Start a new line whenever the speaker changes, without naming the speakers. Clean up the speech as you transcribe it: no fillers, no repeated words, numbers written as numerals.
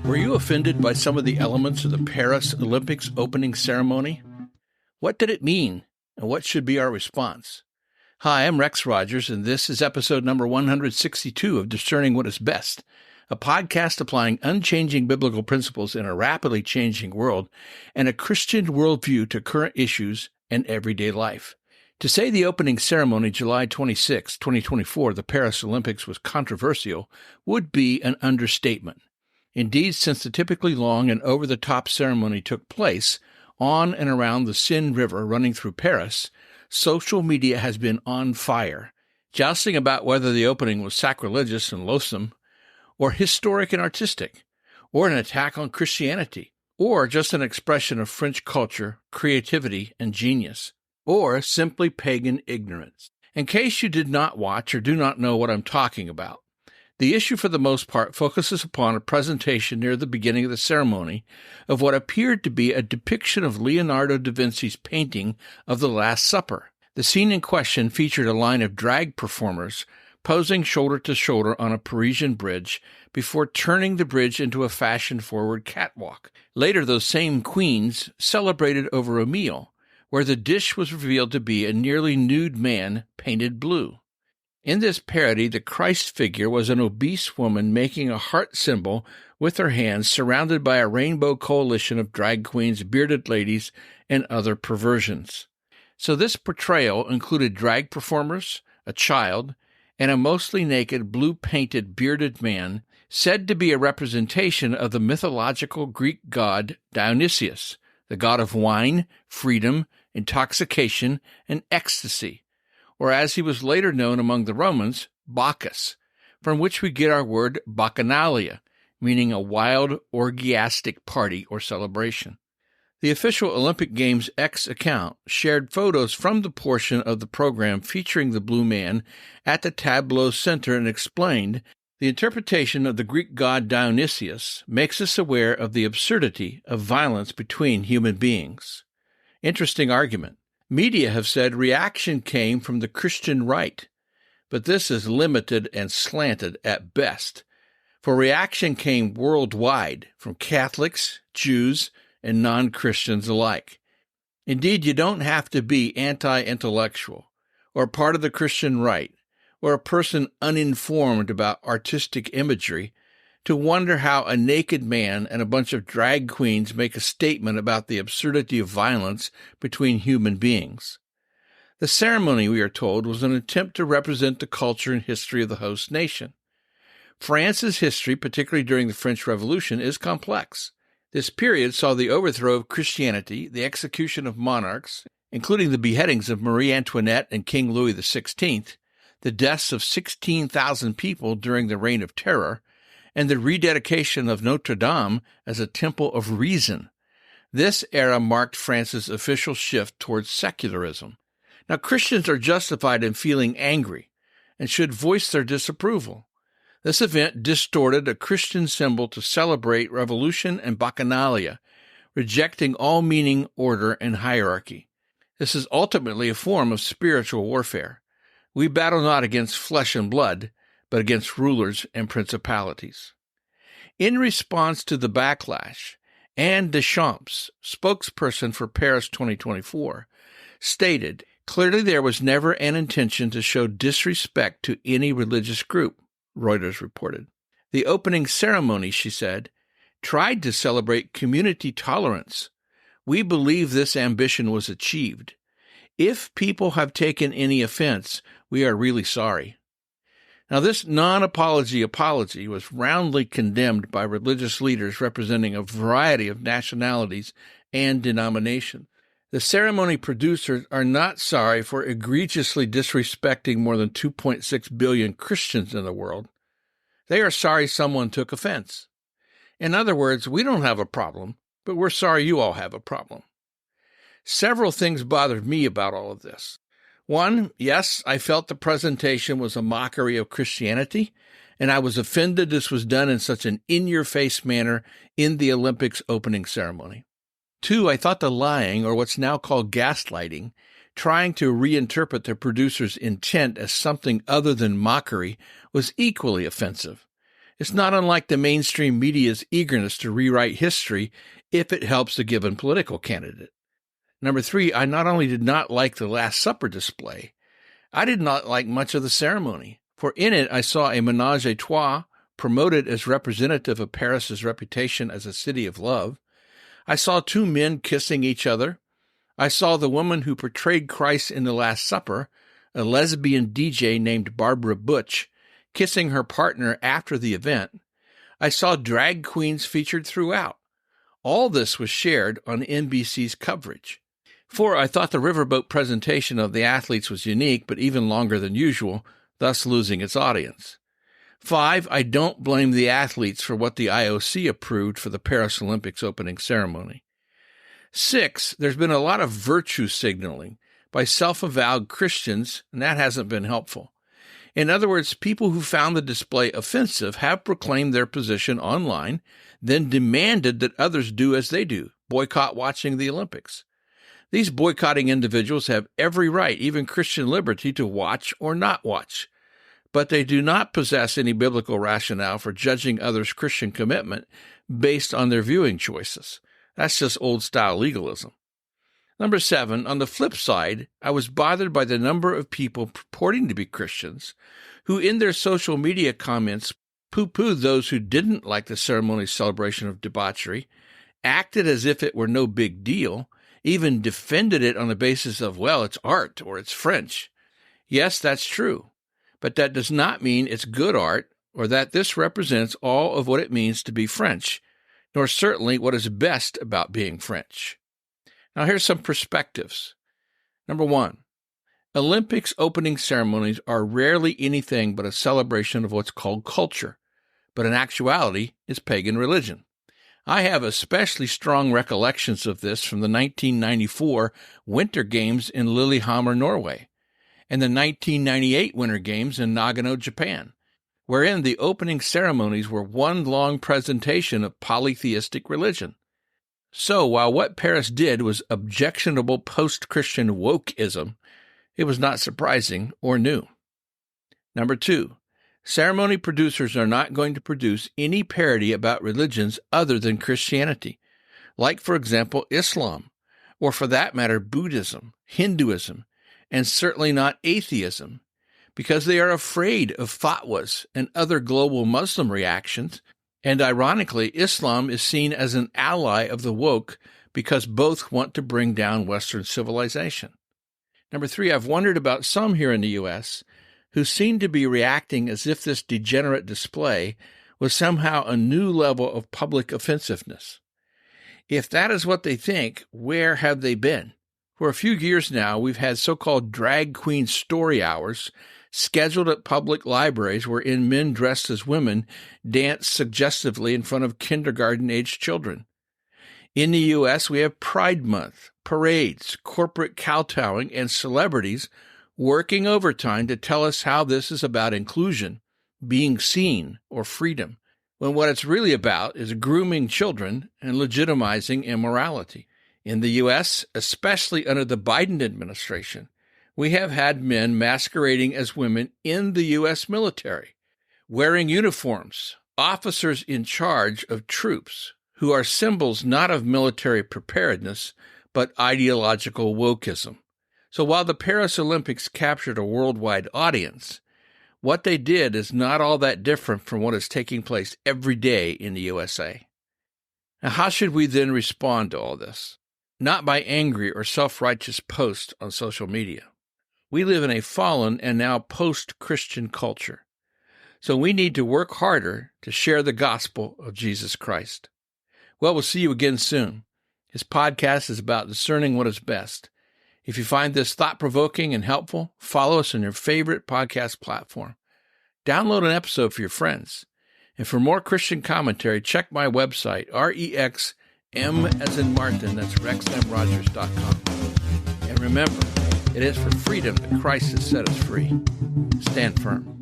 Were you offended by some of the elements of the Paris Olympics opening ceremony? What did it mean, and what should be our response? Hi, I'm Rex Rogers, and this is episode number 162 of Discerning What is Best, a podcast applying unchanging biblical principles in a rapidly changing world and a Christian worldview to current issues and everyday life. To say the opening ceremony, July 26, 2024, the Paris Olympics was controversial would be an understatement. Indeed, since the typically long and over-the-top ceremony took place on and around the Seine River running through Paris, social media has been on fire, jousting about whether the opening was sacrilegious and loathsome, or historic and artistic, or an attack on Christianity, or just an expression of French culture, creativity, and genius, or simply pagan ignorance. In case you did not watch or do not know what I'm talking about, the issue for the most part focuses upon a presentation near the beginning of the ceremony of what appeared to be a depiction of Leonardo da Vinci's painting of the Last Supper. The scene in question featured a line of drag performers posing shoulder to shoulder on a Parisian bridge before turning the bridge into a fashion-forward catwalk. Later, those same queens celebrated over a meal, where the dish was revealed to be a nearly nude man painted blue. In this parody, the Christ figure was an obese woman making a heart symbol with her hands, surrounded by a rainbow coalition of drag queens, bearded ladies, and other perversions. So this portrayal included drag performers, a child, and a mostly naked, blue-painted, bearded man, said to be a representation of the mythological Greek god Dionysius, the god of wine, freedom, intoxication, and ecstasy, or as he was later known among the Romans, Bacchus, from which we get our word bacchanalia, meaning a wild, orgiastic party or celebration. The official Olympic Games X account shared photos from the portion of the program featuring the blue man at the tableau center and explained, the interpretation of the Greek god Dionysius makes us aware of the absurdity of violence between human beings. Interesting argument. Media have said reaction came from the Christian right, but this is limited and slanted at best, for reaction came worldwide from Catholics, Jews, and non-Christians alike. Indeed, you don't have to be anti-intellectual, or part of the Christian right, or a person uninformed about artistic imagery to wonder how a naked man and a bunch of drag queens make a statement about the absurdity of violence between human beings. The ceremony, we are told, was an attempt to represent the culture and history of the host nation. France's history, particularly during the French Revolution, is complex. This period saw the overthrow of Christianity, the execution of monarchs, including the beheadings of Marie Antoinette and King Louis XVI, the deaths of 16,000 people during the Reign of Terror, and the rededication of Notre Dame as a temple of reason. This era marked France's official shift towards secularism. Now, Christians are justified in feeling angry and should voice their disapproval. This event distorted a Christian symbol to celebrate revolution and bacchanalia, rejecting all meaning, order, and hierarchy. This is ultimately a form of spiritual warfare. We battle not against flesh and blood, but against rulers and principalities. In response to the backlash, Anne Deschamps, spokesperson for Paris 2024, stated, "Clearly there was never an intention to show disrespect to any religious group," Reuters reported. The opening ceremony, she said, tried to celebrate community tolerance. We believe this ambition was achieved. If people have taken any offense, we are really sorry. Now, this non-apology apology was roundly condemned by religious leaders representing a variety of nationalities and denominations. The ceremony producers are not sorry for egregiously disrespecting more than 2.6 billion Christians in the world. They are sorry someone took offense. In other words, we don't have a problem, but we're sorry you all have a problem. Several things bothered me about all of this. One, yes, I felt the presentation was a mockery of Christianity, and I was offended this was done in such an in-your-face manner in the Olympics opening ceremony. Two, I thought the lying, or what's now called gaslighting, trying to reinterpret the producer's intent as something other than mockery, was equally offensive. It's not unlike the mainstream media's eagerness to rewrite history if it helps a given political candidate. Number 3, I not only did not like the Last Supper display, I did not like much of the ceremony, for in it I saw a ménage à trois promoted as representative of Paris's reputation as a city of love. I saw 2 men kissing each other. I saw the woman who portrayed Christ in the Last Supper, a lesbian DJ named Barbara Butch, kissing her partner after the event. I saw drag queens featured throughout. All this was shared on NBC's coverage. 4, I thought the riverboat presentation of the athletes was unique, but even longer than usual, thus losing its audience. 5, I don't blame the athletes for what the IOC approved for the Paris Olympics opening ceremony. 6, there's been a lot of virtue signaling by self-avowed Christians, and that hasn't been helpful. In other words, people who found the display offensive have proclaimed their position online, then demanded that others do as they do, boycott watching the Olympics. These boycotting individuals have every right, even Christian liberty, to watch or not watch, but they do not possess any biblical rationale for judging others' Christian commitment based on their viewing choices. That's just old-style legalism. Number 7, on the flip side, I was bothered by the number of people purporting to be Christians who in their social media comments poo-pooed those who didn't like the ceremony's celebration of debauchery, acted as if it were no big deal, even defended it on the basis of, well, it's art or it's French. Yes, that's true, but that does not mean it's good art or that this represents all of what it means to be French, nor certainly what is best about being French. Now, here's some perspectives. Number 1, Olympics opening ceremonies are rarely anything but a celebration of what's called culture, but in actuality is pagan religion. I have especially strong recollections of this from the 1994 Winter Games in Lillehammer, Norway, and the 1998 Winter Games in Nagano, Japan, wherein the opening ceremonies were one long presentation of polytheistic religion. So while what Paris did was objectionable post-Christian wokeism, it was not surprising or new. Number 2, ceremony producers are not going to produce any parody about religions other than Christianity, like, for example, Islam, or for that matter, Buddhism, Hinduism, and certainly not atheism, because they are afraid of fatwas and other global Muslim reactions, and ironically, Islam is seen as an ally of the woke because both want to bring down Western civilization. Number 3, I've wondered about some here in the U.S. who seem to be reacting as if this degenerate display was somehow a new level of public offensiveness. If that is what they think, where have they been? For a few years now, we've had so-called drag queen story hours scheduled at public libraries wherein men dressed as women dance suggestively in front of kindergarten-aged children. In the U.S., we have Pride Month, parades, corporate kowtowing, and celebrities working overtime to tell us how this is about inclusion, being seen, or freedom, when what it's really about is grooming children and legitimizing immorality. In the U.S., especially under the Biden administration, we have had men masquerading as women in the U.S. military, wearing uniforms, officers in charge of troops, who are symbols not of military preparedness, but ideological wokeism. So while the Paris Olympics captured a worldwide audience, what they did is not all that different from what is taking place every day in the USA. Now, how should we then respond to all this? Not by angry or self-righteous posts on social media. We live in a fallen and now post-Christian culture, so we need to work harder to share the gospel of Jesus Christ. Well, we'll see you again soon. His podcast is about discerning what is best. If you find this thought-provoking and helpful, follow us on your favorite podcast platform. Download an episode for your friends. And for more Christian commentary, check my website, REXM as in Martin, that's rexmrogers.com. And remember, it is for freedom that Christ has set us free. Stand firm.